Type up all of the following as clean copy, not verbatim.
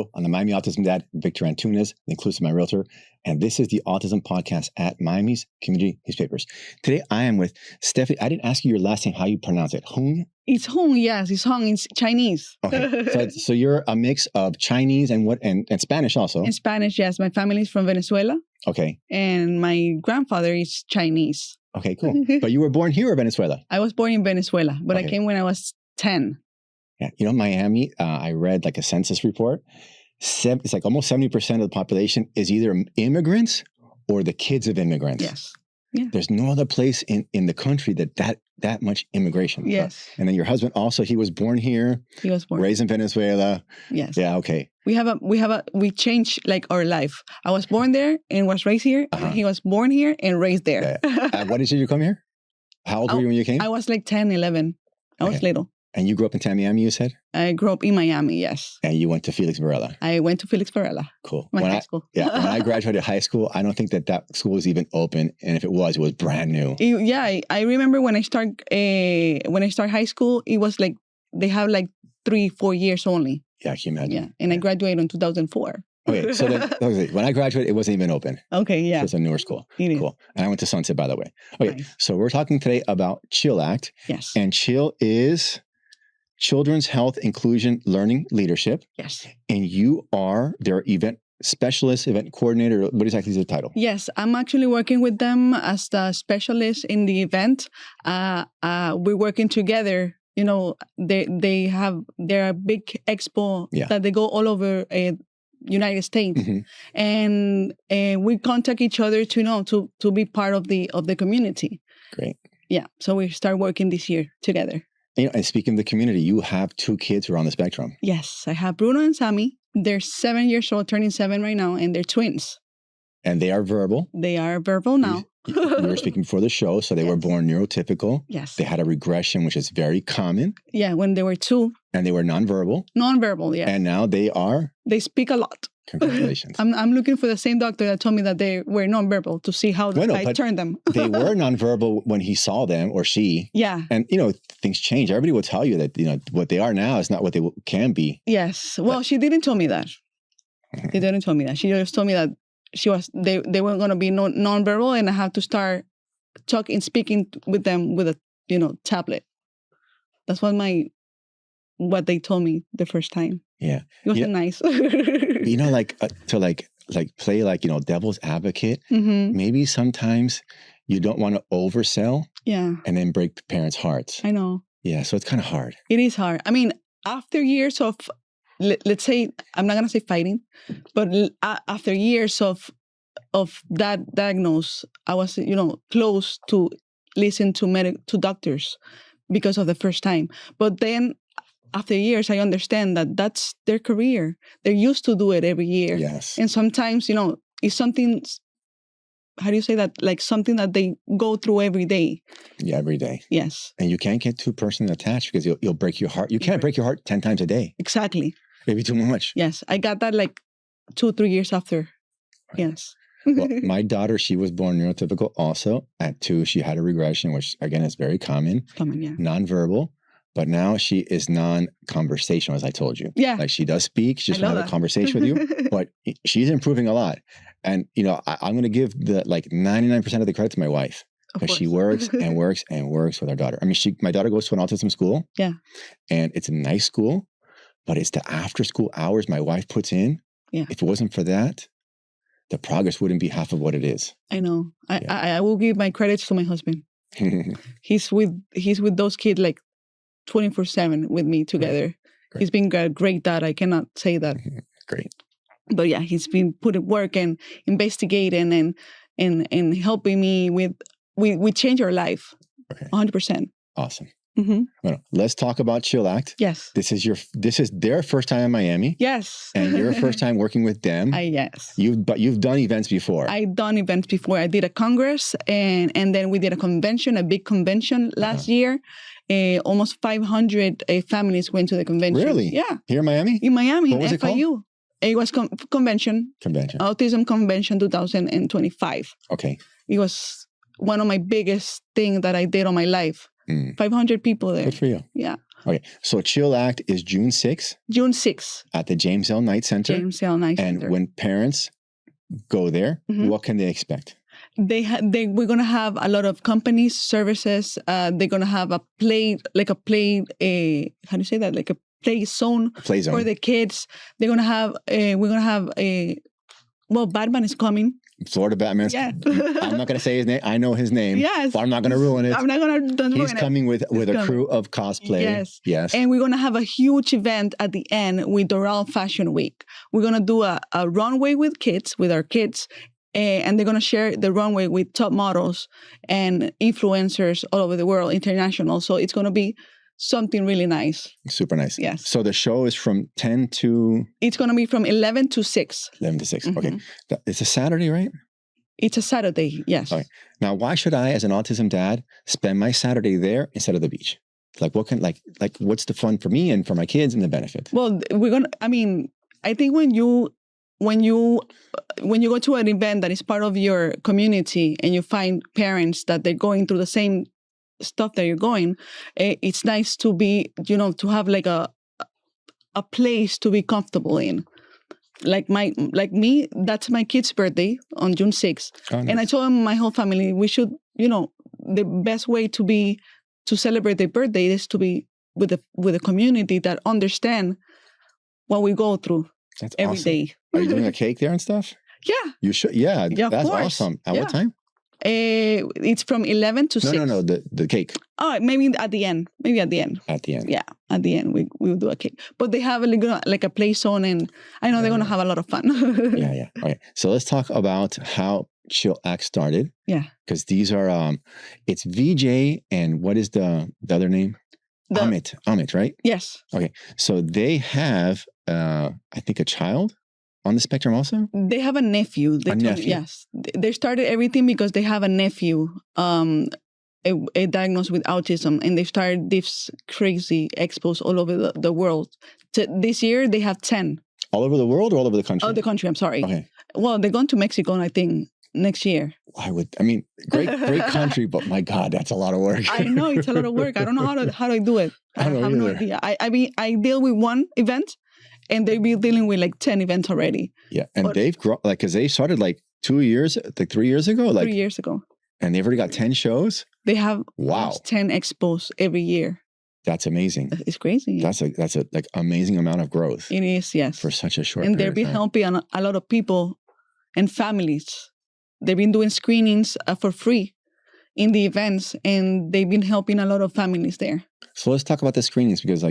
Hello, I'm the Miami Autism Dad Victor Antunez, inclusive my realtor, and this is the Autism Podcast at Miami's Community Newspapers. Today I am with Sthefany. I didn't ask you your last name, how you pronounce it. Hung? It's Hung, yes. It's Hung in Chinese. Okay, so you're a mix of Chinese and Spanish also. In Spanish, yes. My family is from Venezuela. Okay. And my grandfather is Chinese. Okay, cool. But you were born here or Venezuela? I was born in Venezuela, but I came when I was 10. Yeah, you know, Miami, I read like a census report. It's like almost 70% of the population is either immigrants or the kids of immigrants. Yes. Yeah. There's no other place in the country that much immigration. Yes. And then your husband also, he was born here. He was born. Raised in Venezuela. Yes. Yeah, okay. We changed like our life. I was born there and was raised here. And he was born here and raised there. Yeah. What did you come here? How old were you when you came? I was like 10, 11. I was little. And you grew up in Miami, you said? I grew up in Miami, yes. And you went to Felix Varela? I went to Felix Varela. Cool. High school. When I graduated high school, I don't think that school was even open. And if it was brand new. I remember when I start high school, it was like, they have like 3-4 years only. Yeah, I can imagine. Yeah, and I graduated in 2004. Okay, so then, when I graduated, it wasn't even open. Okay, yeah. So it's a newer school. It is. Cool. And I went to Sunset, by the way. Okay, nice. So we're talking today about CHILL ACT. Yes. And CHILL is Children's Health Inclusion Learning Leadership. Yes. And you are their event specialist, event coordinator. What exactly is the title? Yes, I'm actually working with them as the specialist in the event. We're working together. You know, they're a big expo that they go all over United States, and we contact each other to be part of the community. Great. Yeah, so we start working this year together. You know, and speaking of the community, you have 2 kids who are on the spectrum. Yes, I have Bruno and Sammy. They're 7 years old, turning 7 right now, and they're twins. And they are verbal. They are verbal now. We were speaking before the show, so they were born neurotypical. Yes. They had a regression, which is very common. Yeah, when they were 2. And they were nonverbal. Nonverbal, yeah. And now they are? They speak a lot. Congratulations. I'm looking for the same doctor that told me that they were nonverbal to see how I turned them. They were nonverbal when he saw them or she. Yeah. And, you know, things change. Everybody will tell you that, you know, what they are now is not what they can be. Yes. Well, she didn't tell me that. She didn't tell me that. She just told me that they were going to be nonverbal, and I have to start speaking with them with a tablet. That's what they told me the first time. Yeah. It wasn't nice. You know, to play like, you know, devil's advocate. Maybe sometimes you don't want to oversell. Yeah. And then break parents' hearts. I know. Yeah. So it's kind of hard. It is hard. I mean, after years of, let's say, I'm not going to say fighting, but after years of that diagnosis, I was, you know, close to listen to doctors because of the first time. But then after years, I understand that that's their career. They're used to do it every year. Yes. And sometimes, you know, it's something, how do you say that? Like something that they go through every day. Yeah, every day. Yes. And you can't get too personally attached because you'll break your heart. You can't break your heart 10 times a day. Exactly. Maybe too much. Yes. I got that like 2-3 years after. Right. Yes. Well, my daughter, she was born neurotypical also. At 2, she had a regression, which again is very common. Yeah. Nonverbal. But now she is non-conversational, as I told you. Yeah. Like she does speak. She just won't have a conversation with you. But she's improving a lot. And, you know, I'm going to give 99% of the credit to my wife. Because she works and works and works with our daughter. I mean, my daughter goes to an autism school. Yeah. And it's a nice school. But it's the after-school hours my wife puts in. Yeah. If it wasn't for that, the progress wouldn't be half of what it is. I know. I will give my credits to my husband. He's with those kids like 24/7 with me together. Great. He's been a great dad. I cannot say that. Great. But yeah, he's been putting work and investigating and helping me with. We change our life. 100%. Awesome. Well, let's talk about CHILL ACT. Yes. This is their first time in Miami. Yes. And your first time working with them. Yes. You've done events before. I've done events before. I did a congress and then we did a convention, a big convention last year. Almost 500 families went to the convention. Really? Yeah. Here in Miami? In Miami. What was it called? It was convention. Autism Convention 2025. Okay. It was one of my biggest things that I did on my life. 500 people there. Good for you. Yeah. Okay. So CHILL ACT is June 6th. June 6th. At the James L. Knight Center. James L. Knight Center. And when parents go there, what can they expect? We're gonna have a lot of companies, services. They're gonna have a play how do you say that? Like a play zone for the kids. They're gonna have Batman is coming. Florida Batman. Yeah. I'm not gonna say his name. I know his name. Yes. But I'm not gonna ruin it. I'm not gonna. He's coming with a crew of cosplay. Yes. Yes. And we're gonna have a huge event at the end with Doral Fashion Week. We're gonna do a runway with our kids. And they're going to share the runway with top models and influencers all over the world, international. So it's going to be something really nice. Super nice. Yes. So the show is from 10 to... It's going to be from 11 to 6. 11 to 6. Okay. It's a Saturday, right? It's a Saturday, yes. Okay. Now, why should I, as an autism dad, spend my Saturday there instead of the beach? Like, what's the fun for me and for my kids and the benefit? Well, I think when you go to an event that is part of your community and you find parents that they're going through the same stuff that you're going, it's nice to be, to have like a place to be comfortable in. Like me, that's my kid's birthday on June 6th. Oh, nice. And I told my whole family we should, the best way to celebrate their birthday is to be with a community that understand what we go through. That's every awesome. day. Are you doing a cake there and stuff? Yeah. You should. Yeah, that's awesome. At what time? It's from 11 to 6. No, the cake. Oh, maybe at the end. At the end. Yeah, at the end we will do a cake. But they have like a play zone, and I know they're going to have a lot of fun. Yeah. Okay. So let's talk about how CHILL ACT started. Yeah. Because these are, it's VJ and what is the other name? Amit, right? Yes. Okay. So they have, I think, a child on the spectrum also? They have a nephew. Yes. They started everything because they have a nephew diagnosed with autism, and they started these crazy expos all over the world. This year, they have 10. All over the world or all over the country? Oh, the country, I'm sorry. Okay. Well, they're going to Mexico, I think, next year. Great country, but my God, that's a lot of work. I know, it's a lot of work. I don't know how to do it. I have no idea. I deal with one event, and they've been dealing with like 10 events already. Yeah, and they've grown, because they started 3 years ago? 3 years ago. And they've already got 10 shows? They have 10 expos every year. That's amazing. It's crazy. That's a amazing amount of growth. It is, yes. For such a short period. And they've been helping a lot of people and families. They've been doing screenings for free in the events, and they've been helping a lot of families there. So let's talk about the screenings, because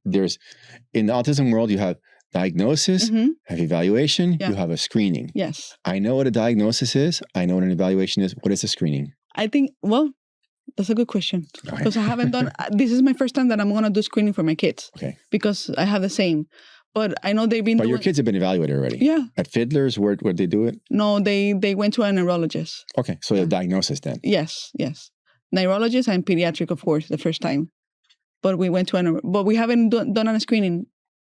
there's, in the autism world, you have diagnosis, have evaluation, you have a screening. Yes. I know what a diagnosis is. I know what an evaluation is. What is a screening? I think, that's a good question. Because I haven't done, this is my first time that I'm going to do screening for my kids. Okay. Because I have the same. But I know they've been your kids have been evaluated already? Yeah. At Fiddler's, where'd they do it? No, they went to a neurologist. Okay, so the diagnosis then? Yes. Neurologist and pediatric, of course, the first time. But we went to but we haven't done a screening.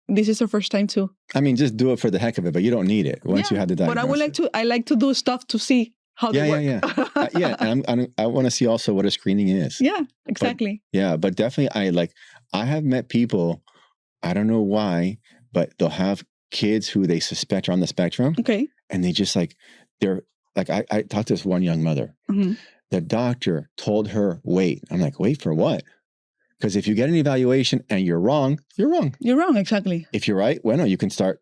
This is the first time too. Just do it for the heck of it, but you don't need it once you have the diagnosis. But I like to do stuff to see how they work. Yeah. And I want to see also what a screening is. Yeah, exactly. But definitely I have met people, I don't know why, but they'll have kids who they suspect are on the spectrum. Okay. And they just I talked to this one young mother. The doctor told her, wait. I'm like, wait for what? Because if you get an evaluation and you're wrong, you're wrong. You're wrong, exactly. If you're right, well, no, you can start,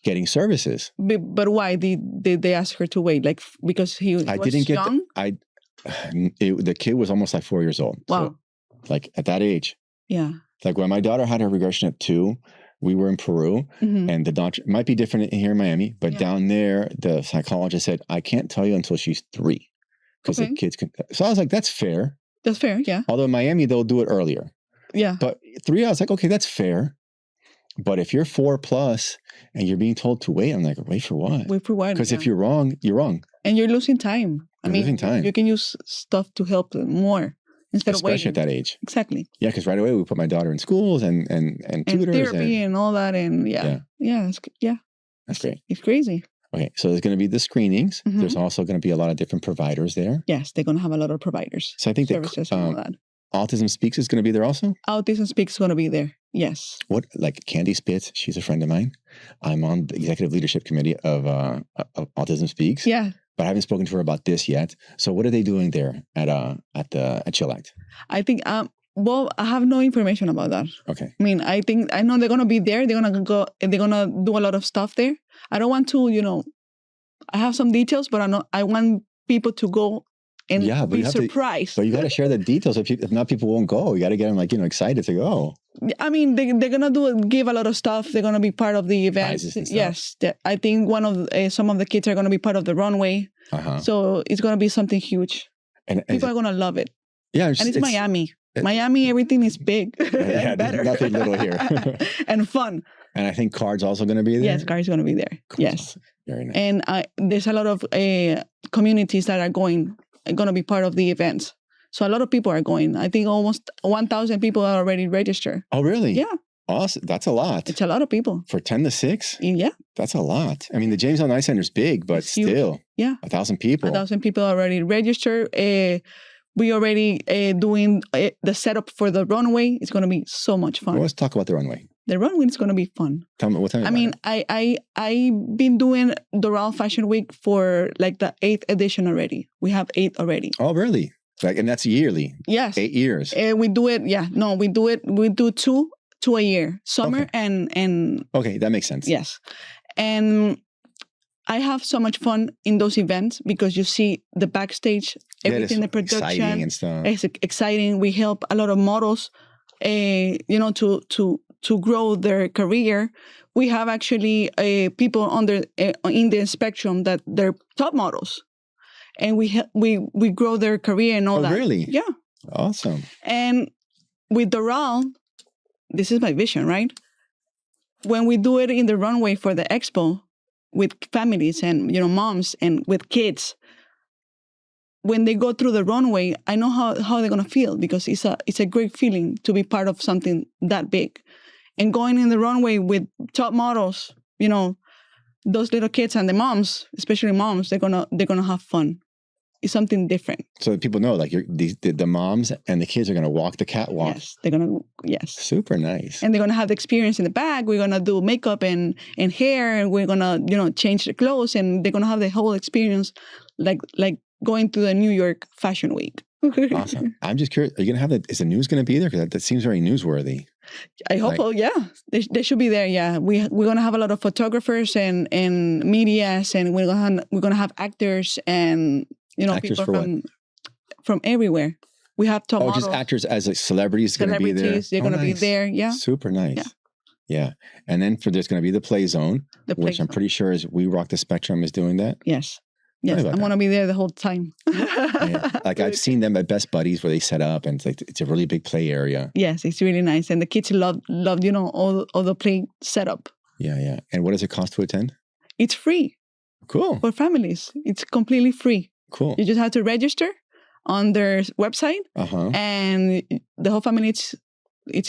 getting services. But why did they ask her to wait? Because he was young? The kid was almost 4 years old. Wow. So, at that age. Yeah. When my daughter had her regression at 2, we were in Peru, and the doctor, it might be different here in Miami, but down there, the psychologist said, I can't tell you until she's 3. Because the kids can. So I was like, that's fair. That's fair, yeah. Although in Miami, they'll do it earlier. Yeah. But 3, I was like, okay, that's fair. But if you're 4+ and you're being told to wait, I'm like, wait for what? Wait for what? Because if you're wrong, you're wrong. And you're losing time. Losing time. You can use stuff to help them more instead of waiting. Especially at that age. Exactly. Yeah, because right away we put my daughter in schools and tutors. Therapy and all that. And That's great. It's crazy. Okay, so there's going to be the screenings. There's also going to be a lot of different providers there. Yes, they're going to have a lot of providers. So I think services and all that. Autism Speaks is going to be there also? Autism Speaks is going to be there. Yes. What, like Candy Spitz, she's a friend of mine. I'm on the executive leadership committee of Autism Speaks. Yeah. But I haven't spoken to her about this yet. So what are they doing there at CHILL ACT? I think well, I have no information about that. Okay. I mean, I know they're gonna be there. They're gonna do a lot of stuff there. I don't want to, I have some details, but I want people to go and be surprised. But you got to share the details. If not, people won't go. You got to get them excited to go. I mean, they're gonna give a lot of stuff. They're gonna be part of the event. Yes, I think some of the kids are gonna be part of the runway. So it's gonna be something huge. And people are gonna love it. Yeah, and it's Miami. Miami, everything is big. Yeah, better. Nothing little here. And fun. And I think Card's also going to be there? Yes, Card's going to be there. Cool. Yes. Very nice. And there's a lot of communities that are going to be part of the event. So a lot of people are going. I think almost 1,000 people are already registered. Oh, really? Yeah. Awesome. That's a lot. It's a lot of people. For 10 to 6? Yeah. That's a lot. I mean, the James L. Knight Center is big, but still. Yeah. 1,000 people. 1,000 people already registered. We already doing the setup for the runway. It's going to be so much fun. Well, let's talk about the runway. The runway is going to be fun. Tell me about it. I've been doing Doral Fashion Week for like the 8th edition already. We have 8 already. Oh, really? And that's yearly? Yes. 8 years? We do it. Yeah. No, we do it. We do two a year. Summer and. Okay, that makes sense. Yes. And I have so much fun in those events because you see the backstage, everything, the production. Exciting and stuff. It's exciting. We help a lot of models, to grow their career. We have actually people in the spectrum that they're top models, and we grow their career and all that. Oh, really? Yeah. Awesome. And with Doral, this is my vision, right? When we do it in the runway for the expo, with families and moms and with kids, when they go through the runway, I know how they're gonna feel because it's a great feeling to be part of something that big, and going in the runway with top models, those little kids and the moms, especially moms, they're gonna have fun. It's something different. So that people know, like the moms and the kids are gonna walk the catwalk. Yes, they're gonna. Yes, super nice. And they're gonna have the experience in the back. We're gonna do makeup and hair, and we're gonna change the clothes, and they're gonna have the whole experience, like going to the New York Fashion Week. Awesome. I'm just curious. Are you gonna have that? Is the news gonna be there? Because that seems very newsworthy. I hope so. Yeah, they should be there. Yeah, we're gonna have a lot of photographers and medias, and we're gonna have actors and. Actors people from everywhere. We have top models. Just actors as celebrities going to be there. They're going to be there. Yeah. Super nice. Yeah. And then there's going to be the Play Zone, which I'm pretty sure is We Rock the Spectrum is doing that. Yes. Yes. I'm going to be there the whole time. Yeah. Like I've seen them at Best Buddies where they set up, and it's a really big play area. Yes, it's really nice, and the kids love all the play setup. Yeah, yeah. And what does it cost to attend? It's free. Cool. For families, it's completely free. Cool. You just have to register on their website, and the whole family it's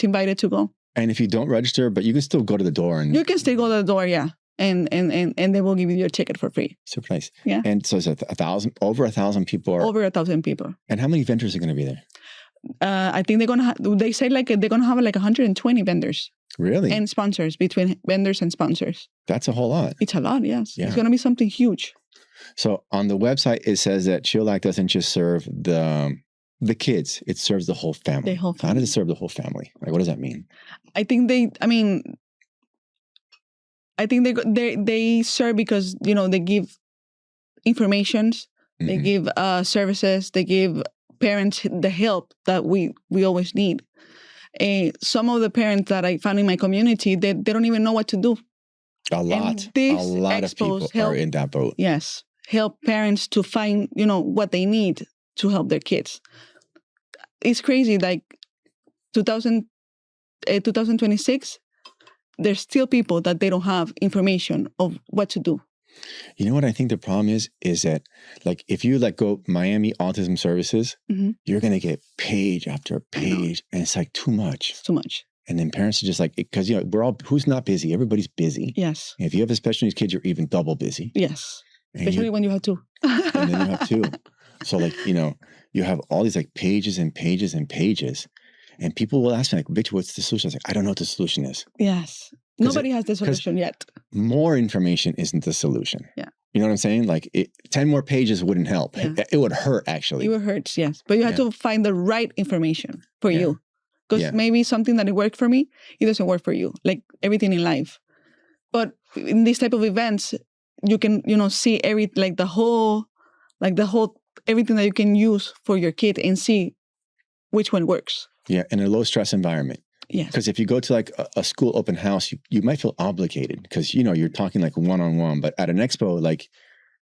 invited to go. And if you don't register, but you can still go to the door, and you can still go to the door, yeah, and they will give you your ticket for free. Super nice. Yeah. And so it's over 1,000 people. Over 1,000 people. And how many vendors are going to be there? I think they're gonna. They say they're gonna have 120 vendors. Really? And sponsors, between vendors and sponsors. That's a whole lot. It's a lot. Yes. Yeah. It's gonna be something huge. So on the website, it says that CHILL ACT doesn't just serve the kids; it serves the whole family. The whole family. How does it serve the whole family? Like, what does that mean? I think they serve because they give informations, they give services, they give parents the help that we always need. Some of the parents that I found in my community, they don't even know what to do. A lot of people are in that boat. Yes. Help parents to find, what they need to help their kids. It's crazy. Like 2026, there's still people that they don't have information of what to do. You know what I think the problem is that like if you go Miami Autism Services, you're going to get page after page, and it's like too much. It's too much. And then parents are just like, because we're all, who's not busy? Everybody's busy. Yes. And if you have a special needs kid, you're even double busy. Yes. Especially when you have two. And then you have two. So like, you have all these like pages and pages and pages, and people will ask me like, Victor, what's the solution? I was like, I don't know what the solution is. Yes. Nobody has the solution yet. More information isn't the solution. Yeah. You know what I'm saying? Like 10 more pages wouldn't help. Yeah. It would hurt, actually. It would hurt, yes. But you have to find the right information for you. Because maybe something that worked for me, it doesn't work for you. Like everything in life. But in these type of events, you can, see everything that you can use for your kid and see which one works. Yeah, in a low stress environment. Yes. Because if you go to like a school open house, you might feel obligated because, you're talking like one-on-one. But at an expo, like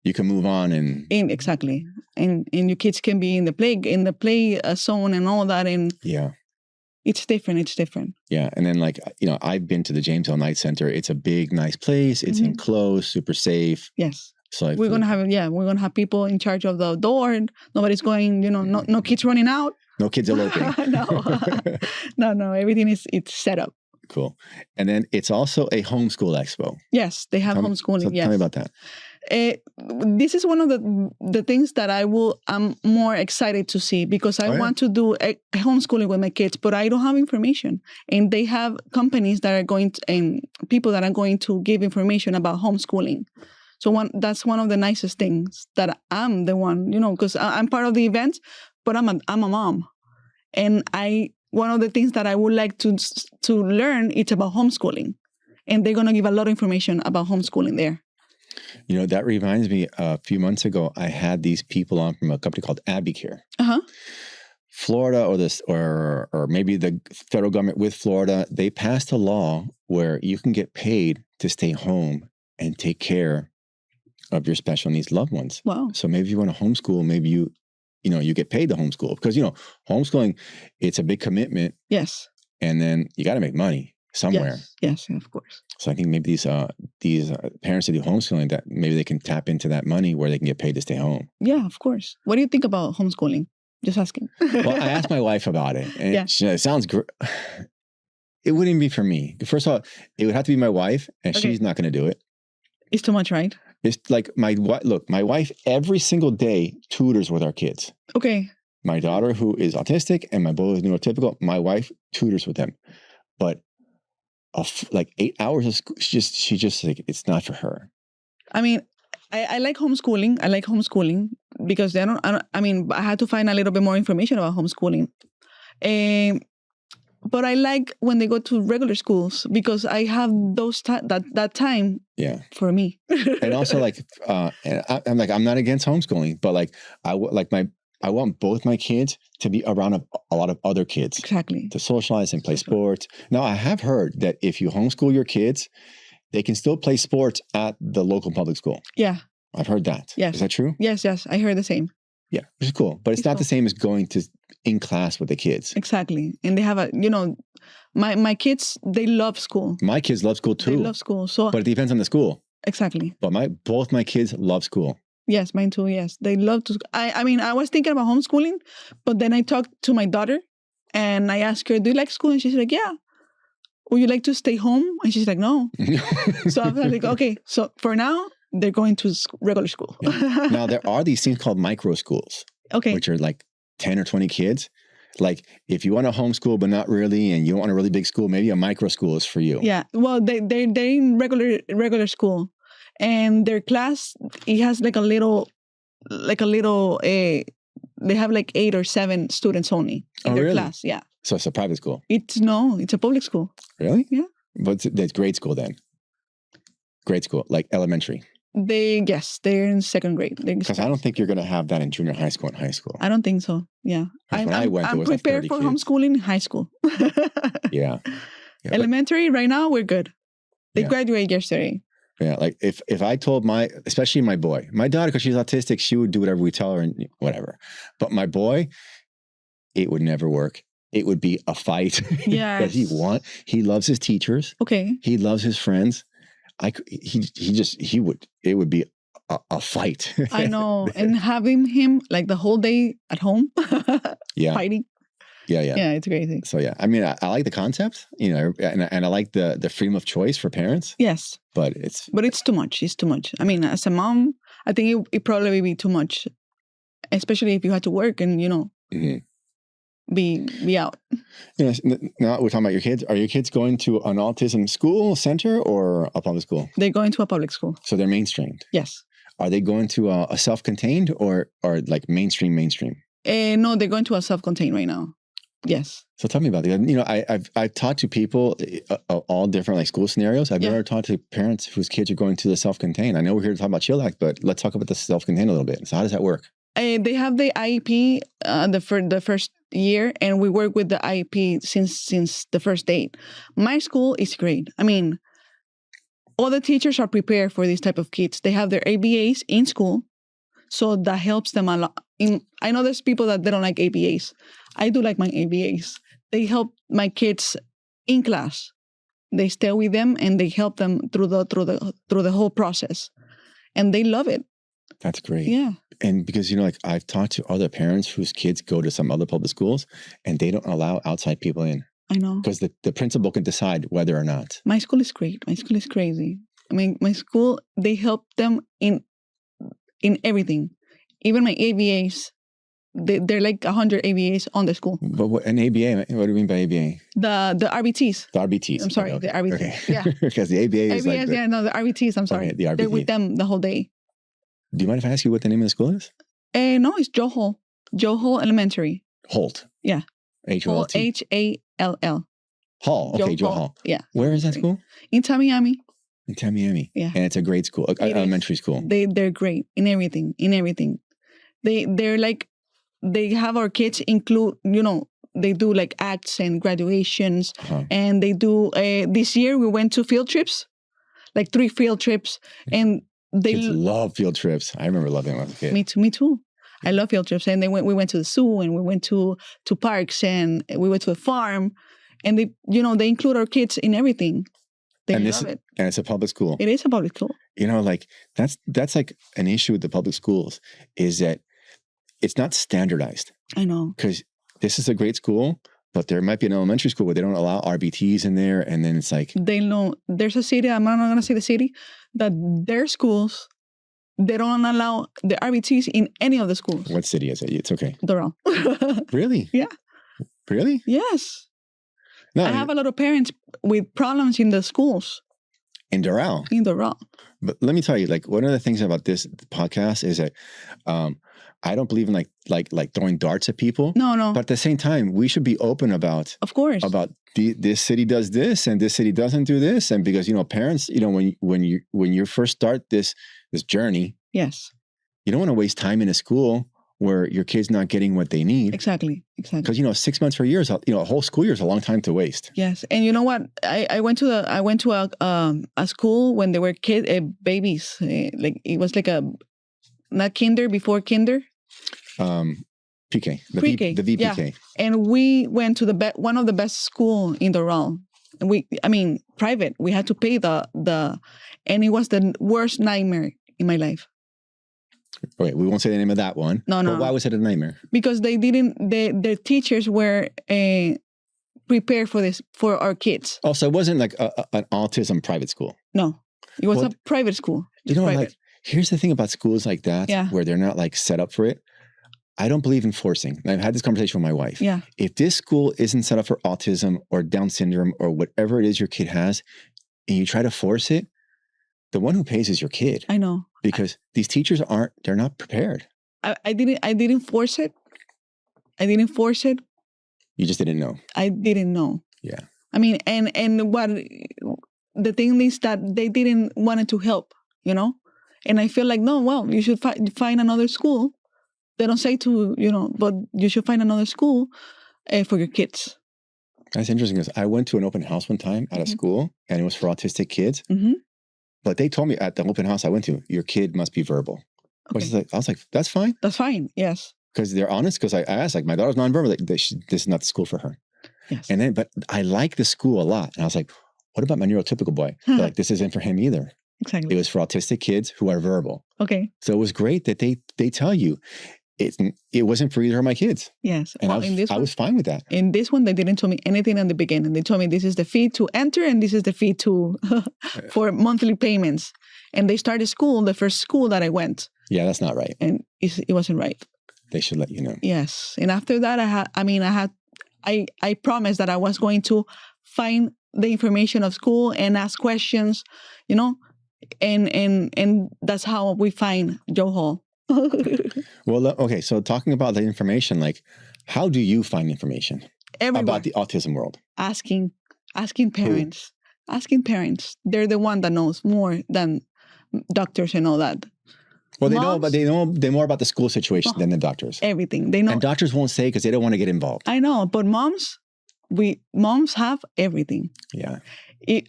you can move on exactly. And your kids can be in the play zone and all that. And it's different. Yeah. And then like, I've been to the James L. Knight Center. It's a big, nice place. It's enclosed, super safe. Yes. So we're going to have people in charge of the door. Nobody's going, no kids running out. No kids eloping. No. Everything it's set up. Cool. And then it's also a homeschool expo. Yes, they have homeschooling. Yes. Tell me about that. This is one of the things that I'm more excited to see because I want to do homeschooling with my kids, but I don't have information. And they have companies that are going to, and people that are going to give information about homeschooling. So that's one of the nicest things that I'm the one, because I'm part of the event, but I'm a mom. And one of the things that I would like to learn is about homeschooling. And they're going to give a lot of information about homeschooling there. That reminds me, a few months ago, I had these people on from a company called AbbeyCare. Florida or maybe the federal government with Florida, they passed a law where you can get paid to stay home and take care of your special needs loved ones. Wow. So maybe you want to homeschool, maybe you get paid to homeschool because, homeschooling, it's a big commitment. Yes. And then you got to make money somewhere. Yes, of course. So I think maybe these parents that do homeschooling, that maybe they can tap into that money where they can get paid to stay home. Yeah, of course. What do you think about homeschooling? Just asking. Well, I asked my wife about it. And it sounds great. It wouldn't be for me. First of all, it would have to be my wife, and she's not going to do it. It's too much, right? It's like my wife every single day tutors with our kids. Okay. My daughter, who is autistic, and my boy who is neurotypical, my wife tutors with them. But like 8 hours of school, she just like, it's not for her. I mean, I like homeschooling. I like homeschooling because I had to find a little bit more information about homeschooling. But I like when they go to regular schools because I have that time for me. And also I'm not against homeschooling, but like I want both my kids to be around a lot of other kids. Exactly. To socialize and play sports. Now, I have heard that if you homeschool your kids, they can still play sports at the local public school. Yeah. I've heard that. Yes. Is that true? Yes. I heard the same. Yeah, which is cool. But it's not the same as going in class with the kids. Exactly. And they have my kids, they love school. My kids love school too. They love school. But it depends on the school. Exactly. But both my kids love school. Yes, mine too. Yes, they love to. I was thinking about homeschooling, but then I talked to my daughter, and I asked her, "Do you like school?" And she's like, "Yeah." Would you like to stay home? And she's like, "No." So I was like, "Okay." So for now, they're going to regular school. Yeah. Now there are these things called micro schools. Okay. Which are like 10 or 20 kids. Like if you want to homeschool, but not really, and you don't want a really big school, maybe a micro school is for you. Yeah. Well, they're in regular school. And their class, it has they have like 8 or 7 students only in their class. Yeah. So it's a private school? It's a public school. Really? Yeah. But that's grade school then? Grade school, like elementary? They're in 2nd grade. Because I don't think you're going to have that in junior high school and high school. I don't think so. Yeah. I'm prepared for homeschooling in high school. Yeah. Elementary, right now, we're good. They graduated yesterday. Yeah, like if I told especially my boy, my daughter, because she's autistic, she would do whatever we tell her and whatever. But my boy, it would never work. It would be a fight. Yeah. He loves his teachers. Okay. He loves his friends. It would be a fight. I know. And having him like the whole day at home, fighting. Yeah. Yeah, it's crazy. So yeah, I mean, I like the concept, and I like the freedom of choice for parents. Yes. But it's too much. It's too much. I mean, as a mom, I think it probably be too much especially if you had to work and, be out. Now we're talking about your kids. Are your kids going to an autism school center or a public school? They're going to a public school. So they're mainstreamed? Yes. Are they going to a self-contained or like mainstream? No, they're going to a self-contained right now. Yes. So tell me about it. I've talked to people all different like school scenarios. I've never talked to parents whose kids are going to the self-contained. I know we're here to talk about CHILL ACT, but let's talk about the self-contained a little bit. So how does that work? They have the IEP the first year, and we work with the IEP since the first date. My school is great. I mean, all the teachers are prepared for these type of kids. They have their ABAs in school, so that helps them a lot. I know there's people that they don't like ABAs. I do like my ABAs. They help my kids in class. They stay with them and they help them through the whole process, and they love it. That's great. Yeah. And because, like I've talked to other parents whose kids go to some other public schools and they don't allow outside people in. I know. Because the principal can decide whether or not. My school is great. My school is crazy. I mean, my school, they help them in everything. Even my ABAs, they're like 100 ABAs on the school. But what an ABA, what do you mean by ABA? The RBTs. The RBTs. I'm sorry, okay. the RBTs. Okay. Yeah. Because the ABA is ABAs, the RBTs, I'm sorry. Okay, the RBT. They're with them the whole day. Do you mind if I ask you what the name of the school is? No, it's Johol. Johol Elementary. Holt. Yeah. H-O-L-T. H-A-L-L. Hall. Okay, Johol Hall. Yeah. Where is that school? In Tamiami. In Tamiami. Yeah. And it's a great school, elementary school. They're great in everything. They're like, they have our kids include, they do like acts and graduations. And they do, this year we went to field trips, like 3 field trips. And kids love field trips. I remember loving them as a kid. Me too. I love field trips. And we went to the zoo and we went to parks and we went to a farm. And they include our kids in everything. They love it. And it's a public school. It is a public school. Like that's like an issue with the public schools is that it's not standardized. I know. Because this is a great school, but there might be an elementary school where they don't allow RBTs in there. And then it's like. They know. There's a city, I'm not going to say the city, that their schools, they don't allow the RBTs in any of the schools. What city is it? It's okay. Doral. Really? Yeah. Really? Yes. No, I have a lot of parents with problems in the schools. In Doral? In Doral. But let me tell you, like, one of the things about this podcast is that I don't believe in like throwing darts at people. No. But at the same time, we should be open about. Of course. About this city does this and this city doesn't do this, and because parents, when you first start this journey, yes, you don't want to waste time in a school where your kid's not getting what they need. Exactly. Because 6 months or years, a whole school year is a long time to waste. Yes, and you know what? I went to a school when they were babies. Like it was like not kinder, before kinder. PK, Pre-K, the VPK. Yeah. And we went to one of the best school in Doral. And private. We had to pay and it was the worst nightmare in my life. Wait, we won't say the name of that one. No. But why was it a nightmare? Because their teachers were prepared for this, for our kids. Oh, so it wasn't like an autism private school? No, it was a private school. Here's the thing about schools like that, where they're not like set up for it. I don't believe in forcing. And I've had this conversation with my wife. Yeah. If this school isn't set up for autism or Down syndrome or whatever it is your kid has, and you try to force it, the one who pays is your kid. I know. Because these teachers they're not prepared. I didn't force it. You just didn't know. I didn't know. Yeah. And what the thing is that they didn't want to help, And I feel like, no, well, you should find another school. They don't say but you should find another school for your kids. That's interesting because I went to an open house one time at a school and it was for autistic kids. Mm-hmm. But they told me at the open house I went to, your kid must be verbal. Okay. I was like, that's fine. That's fine, yes. Because they're honest. Because I asked, my daughter's nonverbal. Like, this is not the school for her. Yes. But I like the school a lot. And I was like, what about my neurotypical boy? Like, this isn't for him either. Exactly. It was for autistic kids who are verbal. Okay. So it was great that they tell you it wasn't for either of my kids. Yes. And I was fine with that. In this one, they didn't tell me anything in the beginning. They told me this is the fee to enter and this is the fee to for monthly payments. And they started school, the first school that I went. Yeah, that's not right. And it wasn't right. they should let you know. Yes. And after that, I promised that I was going to find the information of school and ask questions, you know, and that's how we find Joe Hall. Well, okay. So talking about the information, like, how do you find information about the autism world? Asking parents. Who? Asking parents. They're the one that knows more than doctors and all that. Well, they know more about the school situation than the doctors. Everything. They know. And doctors won't say because they don't want to get involved. I know, but moms have everything. Yeah.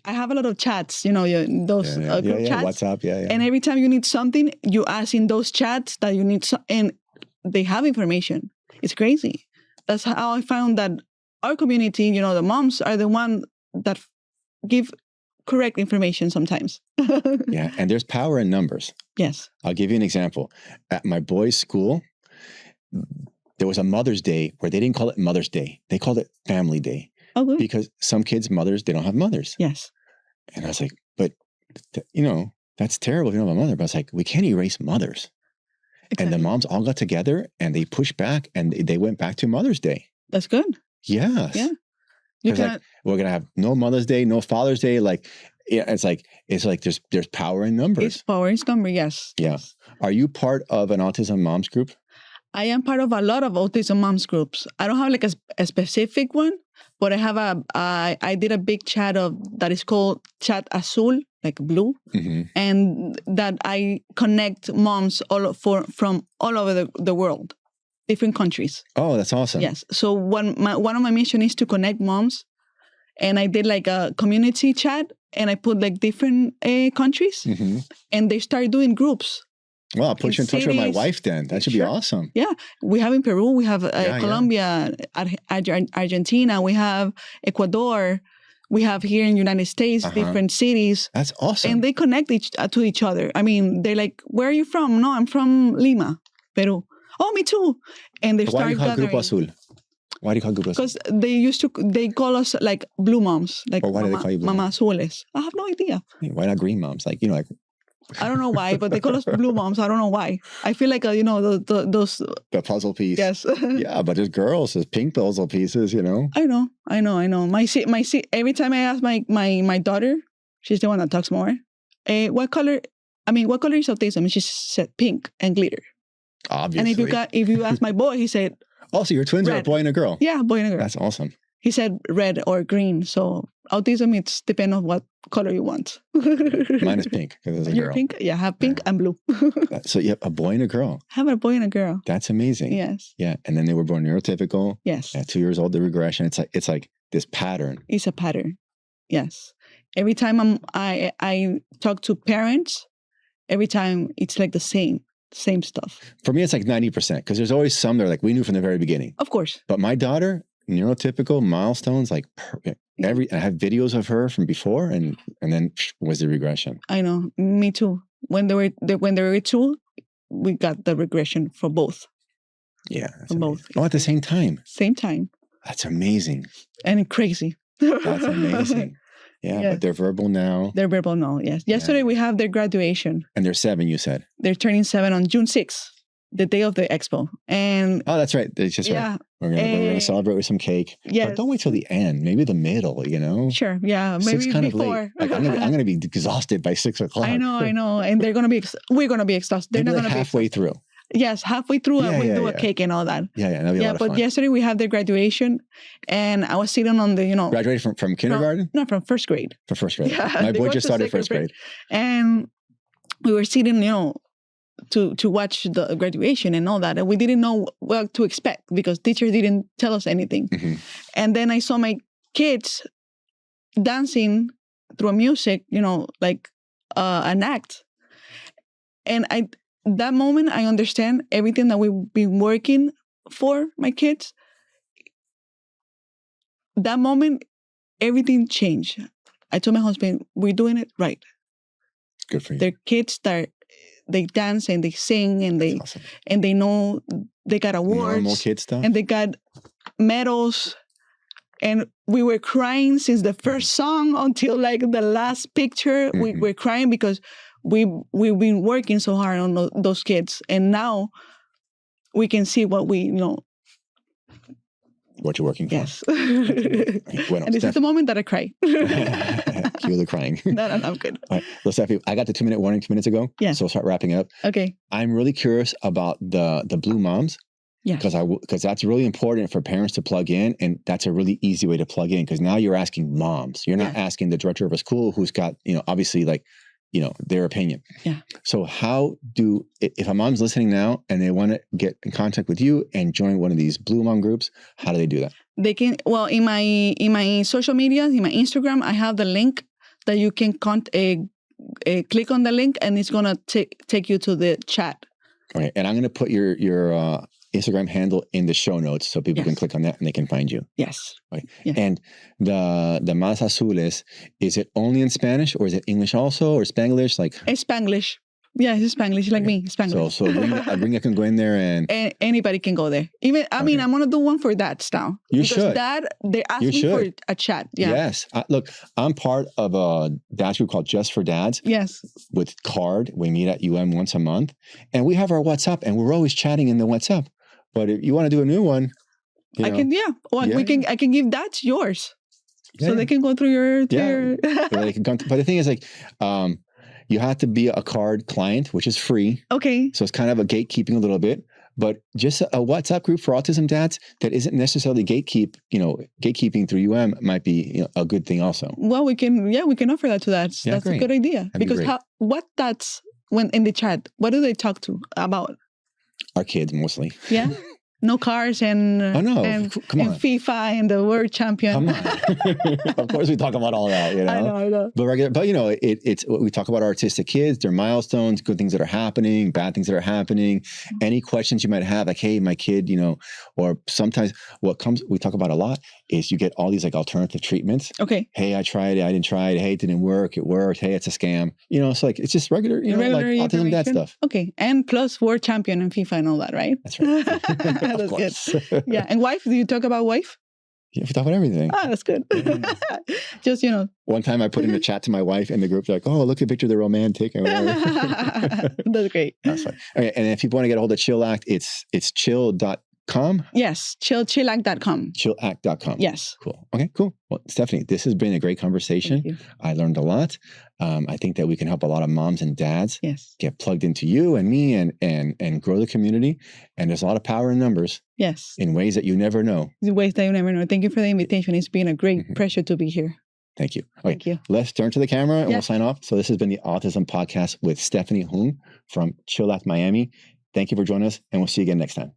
I have a lot of chats, you know, those group chats. WhatsApp, yeah. And every time you need something, you ask in those chats that you need, and they have information. It's crazy. That's how I found that our community, you know, the moms are the one that give correct information sometimes. Yeah, and there's power in numbers. Yes. I'll give you an example. At my boys' school, there was a Mother's Day where they didn't call it Mother's Day. They called it Family Day. Oh, good. Because some kids' mothers, they don't have mothers. Yes. And I was like, but, you know, that's terrible if you don't have a mother. But I was like, we can't erase mothers. Exactly. And the moms all got together and they pushed back and they went back to Mother's Day. That's good. Yes. Yeah. Because like, we're going to have no Mother's Day, no Father's Day. Like, yeah, it's like there's power in numbers. It's power in numbers, yes. Yeah. Are you part of an autism moms group? I am part of a lot of autism moms groups. I don't have like a specific one, but I have I did a big chat that is called Chat Azul, like blue, and that I connect moms from all over the world, different countries. Oh, that's awesome. Yes. So one of my mission is to connect moms, and I did like a community chat, and I put like different countries, and they started doing groups. Well, I'll put you in touch with my wife then. That should be awesome. Yeah. We have in Peru, we have Colombia, Argentina, we have Ecuador, we have here in the United States, different cities. That's awesome. And they connect to each other. I mean, they're like, where are you from? No, I'm from Lima, Peru. Oh, me too. And they start gathering. Grupo Azul? Why do you call Grupo Azul? Because they call us like blue moms. Like, why do they call you blue Mama Azules. I have no idea. Hey, why not green moms? Like, you know, like. I don't know why, but they call us blue moms. I don't know why. I feel like, you know, those... The puzzle piece. Yes. Yeah, but there's girls, there's pink puzzle pieces, you know? I know. Every time I ask my daughter, she's the one that talks more. What color is autism? And she said pink and glitter. Obviously. And if you ask my boy, he said... Oh, so your twins are a boy and a girl? Yeah, boy and a girl. That's awesome. He said red or green. So autism, it's depend on what color you want. Mine is pink because it's a girl. Pink? Yeah, I have pink and blue. So you have a boy and a girl. I have a boy and a girl. That's amazing. Yes. Yeah, and then they were born neurotypical. Yes. At 2 years old, the regression. It's like this pattern. It's a pattern. Yes. Every time I talk to parents, every time it's like the same stuff. For me, it's like 90% because there's always some that are like we knew from the very beginning. Of course. But my daughter, neurotypical milestones, like I have videos of her from before, and then was the regression. I know, me too. When they were 2, we got the regression for both. Yeah, for both. Oh, at the same time. Same time. That's amazing. And crazy. That's amazing. Yeah, but they're verbal now. They're verbal now. Yes. Yesterday we have their graduation. And they're 7. You said they're turning 7 on June 6th. The day of the expo. And that's right. It's just right. We're gonna celebrate with some cake. Yes. But don't wait till the end. Maybe the middle, you know? Sure. Yeah. Maybe kind before. Of late. Like, I'm gonna be exhausted by 6 o'clock. I know. And we're gonna be exhausted. They're maybe not gonna halfway be through. Yes, halfway through we do a cake and all that. Yeah, that'll be a lot of fun. But yesterday we had their graduation and I was sitting on the, Graduated from kindergarten? No, from first grade. From first grade. Yeah, my boy just started first grade. And we were sitting, to watch the graduation and all that. And we didn't know what to expect because teachers didn't tell us anything. And then I saw my kids dancing through music, like an act. And that moment, I understand everything that we've been working for my kids. That moment, everything changed. I told my husband, we're doing it right. Good for you. Their kids they dance and they sing and they know they got awards. Normal kid stuff. And they got medals. And we were crying since the first song until like the last picture. We were crying because we've been working so hard on those kids. And now we can see what we, what you're working for. Yes. Bueno, and this is the moment that I cry. Cue the crying. No, I'm good. All right. So, Steffi, I got the 2-minute warning 2 minutes ago. Yeah. So, we'll start wrapping up. Okay. I'm really curious about the Blue Moms. Yeah. Because that's really important for parents to plug in, and that's a really easy way to plug in. Because now you're asking moms. You're not asking the director of a school who's got, obviously their opinion. Yeah. So if a mom's listening now and they want to get in contact with you and join one of these Blue Mom groups, how do they do that? They can, in my social media, in my Instagram, I have the link that you can click on the link, and it's going to take you to the chat. Okay. And I'm going to put your Instagram handle in the show notes so people can click on that and they can find you. Yes. Okay. Yeah. And the Más Azules, is it only in Spanish or is it English also or Spanglish? It's Spanglish. Yeah, it's Spanglish, like me, Spanglish. So Ringa can go in there and anybody can go there. Even, I mean, I'm going to do one for dads now. You should. They asked me for a chat. Yeah. Yes. Look, I'm part of a dad's group called Just for Dads. Yes. With Card. We meet at UM once a month. And we have our WhatsApp and we're always chatting in the WhatsApp. But if you want to do a new one, I can give that yours. Yeah. So they can go through your But the thing is, you have to be a Card client, which is free. Okay. So it's kind of a gatekeeping a little bit, but just a WhatsApp group for autism dads that isn't necessarily gatekeeping through UM might be a good thing also. Well, we can offer that to dads. That's a good idea. Because what dads, when in the chat, what do they talk to about? Our kids mostly. Yeah. No cars and come on. And FIFA and the world champion. Come on. Of course we talk about all that, I know. But it's we talk about our autistic kids, their milestones, good things that are happening, bad things that are happening, any questions you might have, like, hey, my kid, or sometimes we talk about a lot is you get all these alternative treatments. Okay. Hey, I tried it, I didn't try it. Hey, it didn't work. It worked. Hey, it's a scam. So it's just regular autism dad stuff. Okay. And plus world champion and FIFA and all that, right? That's right. Of course. Good. Yeah. And wife? Do you talk about wife? Yeah, we talk about everything. That's good. Just, One time I put in the chat to my wife in the group, like, oh, look at Victor the romantic. And That's great. That's fine. Okay. And if people want to get a hold of Chill Act, it's chill.com. Yes. chillact.com. Chillact.com. Yes. Cool. Okay, cool. Well, Sthefany, this has been a great conversation. I learned a lot. I think that we can help a lot of moms and dads get plugged into you and me and grow the community. And there's a lot of power in numbers. Yes. In ways that you never know. In ways that you never know. Thank you for the invitation. It's been a great pleasure to be here. Thank you. Okay, Thank you. Let's turn to the camera and we'll sign off. So this has been the Autism Podcast with Sthefany Hung from Chill Act Miami. Thank you for joining us, and we'll see you again next time.